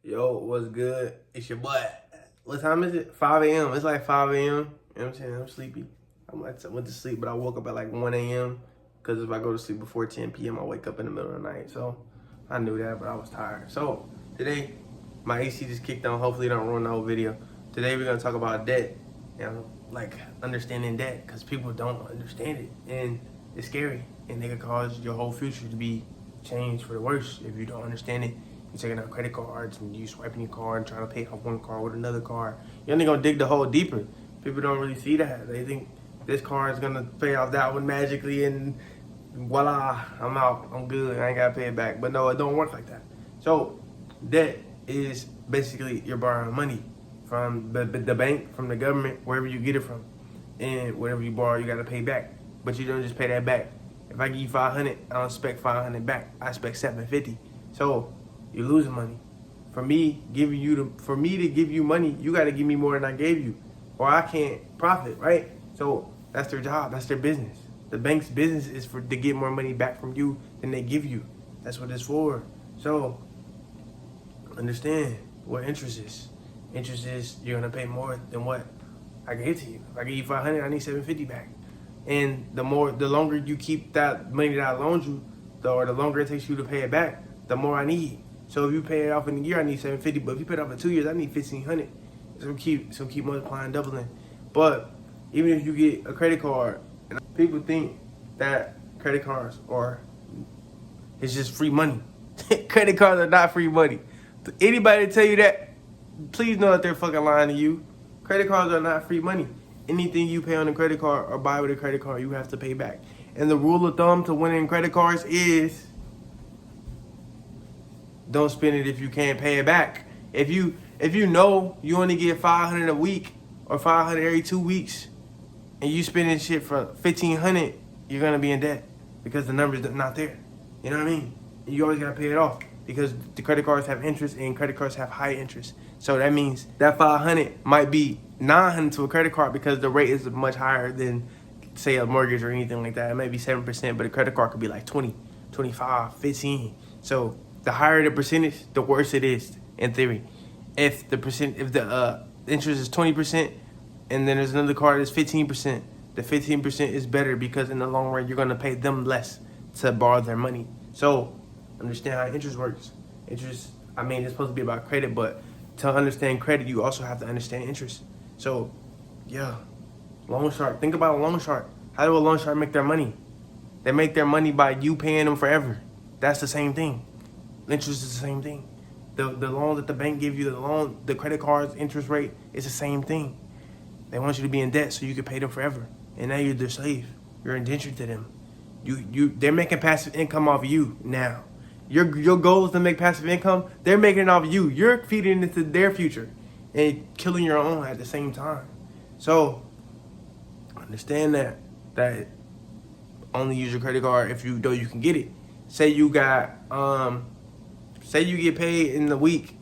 Yo, what's good? It's your boy. What time is it? 5 a.m. It's like 5 a.m. You know what I'm saying? I'm sleepy. I went to sleep, but I woke up at like 1 a.m. Because if I go to sleep before 10 p.m., I wake up in the middle of the night. So I knew that, but I was tired. So today, my AC just kicked on. Hopefully, it don't ruin the whole video. Today, we're going to talk about debt. You know, like understanding debt, because people don't understand it. And it's scary. And it can cause your whole future to be changed for the worse if you don't understand it. You're taking out credit cards and you swiping your card and trying to pay off one card with another card. You're only gonna dig the hole deeper. People don't really see that. They think this card is gonna pay off that one magically and voila, I'm out, I'm good, I ain't gotta pay it back. But no, it don't work like that. So debt is basically you're borrowing money from the bank, from the government, wherever you get it from. And whatever you borrow, you gotta pay back. But you don't just pay that back. If I give you 500, I don't expect 500 back. I expect 750. So you're losing money. For me to give you money, you got to give me more than I gave you, or I can't profit, right? So that's their job. That's their business. The bank's business is to get more money back from you than they give you. That's what it's for. So understand what interest is. Interest is you're gonna pay more than what I gave to you. If I give you 500, I need 750 back. And the longer you keep that money that I loaned you, or the longer it takes you to pay it back, the more I need. So if you pay it off in a year, I need 750. But if you pay it off in 2 years, I need 1,500. So keep multiplying, doubling. But even if you get a credit card, and people think that credit cards it's just free money. Credit cards are not free money. Anybody tell you that, please know that they're fucking lying to you. Credit cards are not free money. Anything you pay on a credit card or buy with a credit card, you have to pay back. And the rule of thumb to winning credit cards is don't spend it if you can't pay it back. If you know you only get 500 a week or 500 every 2 weeks, and you spending shit for 1,500, you're gonna be in debt because the number's not there. You know what I mean? And you always gotta pay it off because the credit cards have interest and credit cards have high interest. So that means that 500 might be 900 to a credit card because the rate is much higher than, say, a mortgage or anything like that. It may be 7%, but a credit card could be like 20, 25, 15. So the higher the percentage, the worse it is in theory. If the interest is 20% and then there's another card that's 15%, the 15% is better because in the long run you're gonna pay them less to borrow their money. So understand how interest works. Interest, it's supposed to be about credit, but to understand credit, you also have to understand interest. So yeah, loan shark. Think about a loan shark. How do a loan shark make their money? They make their money by you paying them forever. That's the same thing. Interest is the same thing. The loan that the bank give you, the credit card's interest rate is the same thing. They want you to be in debt so you can pay them forever. And now you're their slave. You're indentured to them. They're making passive income off of you now. Your goal is to make passive income. They're making it off of you. You're feeding into their future and killing your own at the same time. So understand that only use your credit card if you know you can get it. Say you got say you get paid in the week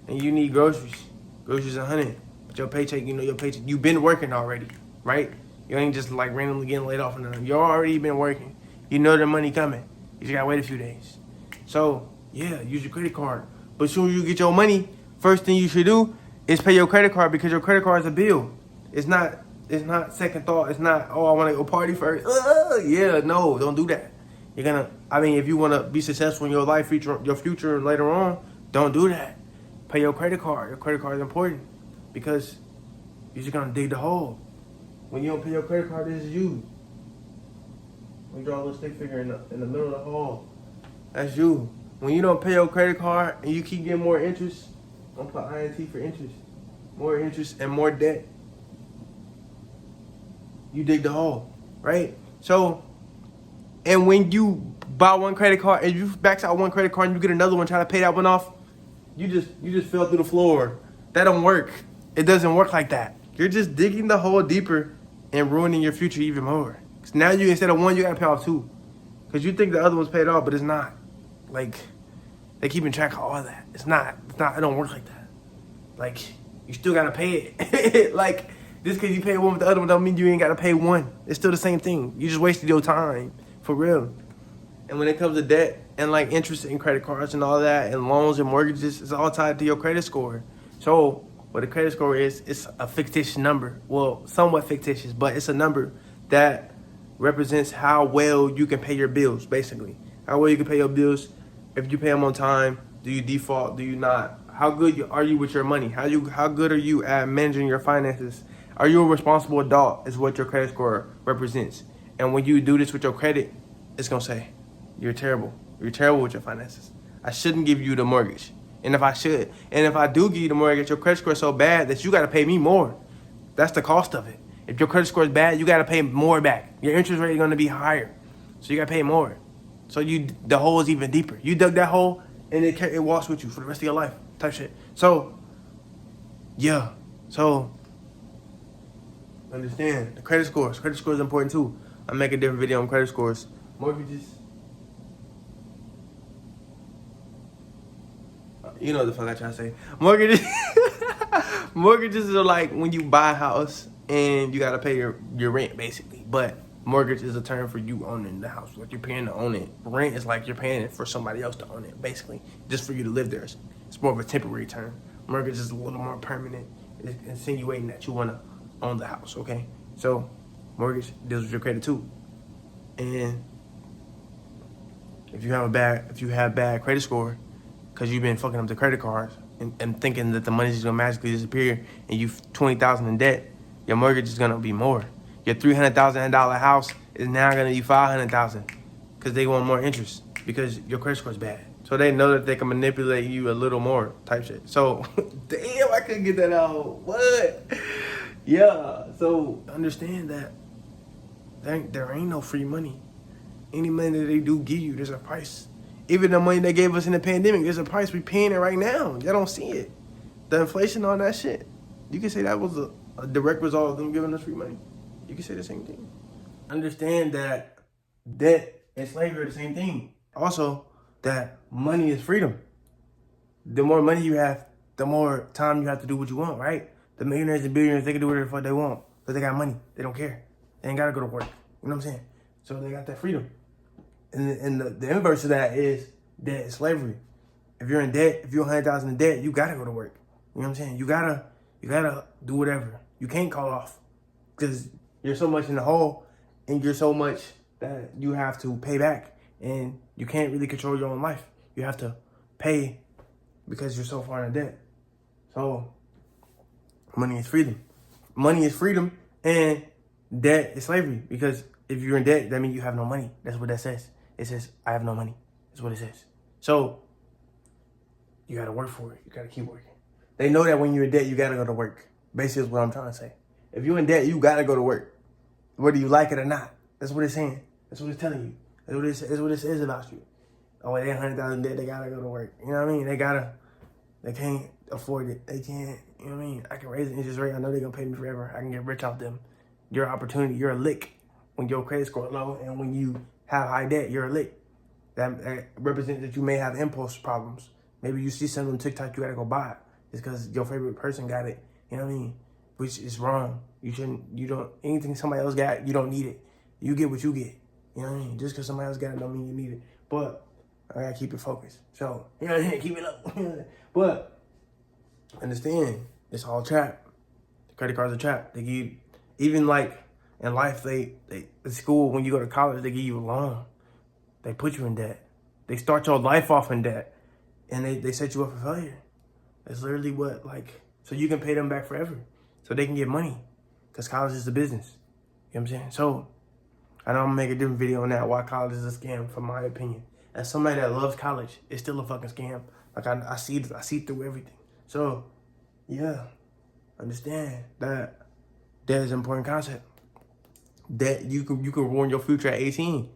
and you need groceries 100, but your paycheck, you've been working already, right? You ain't just like randomly getting laid off or nothing. You already been working. You know the money coming. You just gotta wait a few days. So yeah, use your credit card. But as soon as you get your money, first thing you should do is pay your credit card because your credit card is a bill. It's not second thought. It's not, I want to go party first. Yeah, no, don't do that. If you want to be successful in your life, your future later on, don't do that. Pay your credit card. Your credit card is important because you're just going to dig the hole. When you don't pay your credit card, this is you. We draw a little stick figure in the middle of the hole. That's you. When you don't pay your credit card and you keep getting more interest, don't put INT for interest. More interest and more debt. You dig the hole, right? So, and when you buy one credit card and you max out one credit card and you get another one trying to pay that one off, you just fell through the floor. That don't work. It doesn't work like that. You're just digging the hole deeper and ruining your future even more. Because now instead of one, you gotta pay off two. Because you think the other one's paid off, but it's not. Like, they're keeping track of all of that. It's not, it don't work like that. Like, you still gotta pay it. Like, just because you pay one with the other one don't mean you ain't gotta pay one. It's still the same thing. You just wasted your time, for real. And when it comes to debt, and like interest in credit cards and all that, and loans and mortgages is all tied to your credit score. So what a credit score is, it's a fictitious number. Well, somewhat fictitious, but it's a number that represents how well you can pay your bills, basically. How well you can pay your bills. If you pay them on time, do you default? Do you not? How good are you with your money? How good are you at managing your finances? Are you a responsible adult is what your credit score represents. And when you do this with your credit, it's going to say, you're terrible. You're terrible with your finances. I shouldn't give you the mortgage. And if I should, and if I do give you the mortgage, your credit score is so bad that you got to pay me more. That's the cost of it. If your credit score is bad, you got to pay more back. Your interest rate is going to be higher. So you got to pay more. So the hole is even deeper. You dug that hole, and it walks with you for the rest of your life type shit. So, yeah. So, understand the credit scores. Credit scores is important too. I'll make a different video on credit scores. Mortgages. You know what the fuck I try to say. Mortgages. Mortgages are like when you buy a house and you got to pay your rent, basically. But mortgage is a term for you owning the house. Like you're paying to own it. Rent is like you're paying it for somebody else to own it, basically. Just for you to live there. It's more of a temporary term. Mortgage is a little more permanent. It's insinuating that you want to own the house, okay? So, mortgage deals with your credit too. And if you have bad credit score, because you've been fucking up the credit cards and thinking that the money's just gonna magically disappear and you've $20,000 in debt, your mortgage is gonna be more. Your $300,000 house is now gonna be $500,000 because they want more interest because your credit score is bad. So they know that they can manipulate you a little more type shit. So, damn, I couldn't get that out. What? Yeah, so understand that there ain't no free money. Any money that they do give you, there's a price. Even the money they gave us in the pandemic, there's a price. We paying it right now. Y'all don't see it. The inflation on that shit. You can say that was a direct result of them giving us free money. You can say the same thing. Understand that debt and slavery are the same thing. Also, that money is freedom. The more money you have, the more time you have to do what you want, right? The millionaires and billionaires, they can do whatever the fuck they want because they got money. They don't care. They ain't got to go to work. You know what I'm saying? So they got that freedom. And the inverse of that is debt and slavery. If you're in debt, if you're $100,000 in debt, you got to go to work. You know what I'm saying? You gotta do whatever. You can't call off because you're so much in the hole and you're so much that you have to pay back and you can't really control your own life. You have to pay because you're so far in debt. So money is freedom. Money is freedom and debt is slavery because if you're in debt, that means you have no money. That's what that says. It says, I have no money. That's what it says. So you got to work for it. You got to keep working. They know that when you're in debt, you got to go to work. Basically, is what I'm trying to say. If you're in debt, you got to go to work, whether you like it or not. That's what it's saying. That's what it's telling you. That's what it says about you. Oh, they $100,000 debt, they got to go to work. You know what I mean? They can't afford it. They can't, you know what I mean? I can raise the interest rate. I know they're going to pay me forever. I can get rich off them. Your opportunity, you're a lick when your credit score is low. And when you have high debt, you're a lick. That represents that you may have impulse problems. Maybe you see something on TikTok, you got to go buy it. It's because your favorite person got it. You know what I mean? Which is wrong. Anything somebody else got, you don't need it. You get what you get. You know what I mean? Just because somebody else got it don't mean you need it. But I got to keep it focused. So, you know what I mean? Keep it up. But understand, it's all trap. The credit cards are trap. They give, even like in life, they at school, when you go to college, they give you a loan. They put you in debt. They start your life off in debt. And they set you up for failure. That's literally what, so you can pay them back forever. So they can get money. Because college is a business. You know what I'm saying? So, I know I'm going to make a different video on that, why college is a scam, from my opinion. As somebody that loves college, it's still a fucking scam. Like, I see through everything. So, yeah. Understand that debt is an important concept. That you can ruin your future at 18.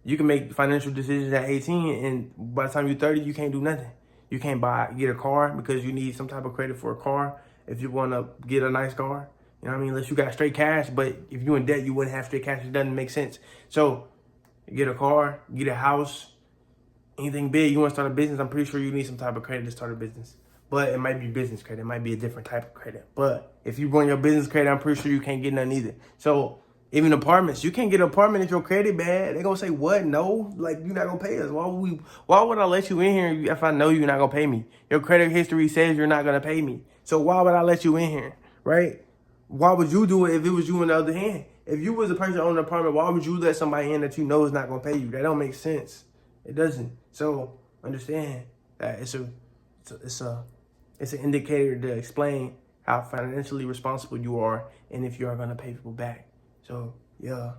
You can make financial decisions at 18, and by the time you're 30, you can't do nothing. You can't get a car because you need some type of credit for a car if you want to get a nice car. You know what I mean? Unless you got straight cash, but if you're in debt, you wouldn't have straight cash. It doesn't make sense. So, get a car, get a house, anything big. You want to start a business, I'm pretty sure you need some type of credit to start a business. But it might be business credit. It might be a different type of credit. But if you run your business credit, I'm pretty sure you can't get none either. So, Even apartments. You can't get an apartment if your credit bad. They gonna say, what? No? Like, you're not gonna pay us. Why would I let you in here if I know you're not gonna pay me? Your credit history says you're not gonna pay me. So why would I let you in here? Right? Why would you do it if it was you on the other hand? If you was a person owning an apartment, why would you let somebody in that you know is not gonna pay you? That don't make sense. It doesn't. So understand that it's an indicator to explain how financially responsible you are and if you are gonna pay people back. So yeah.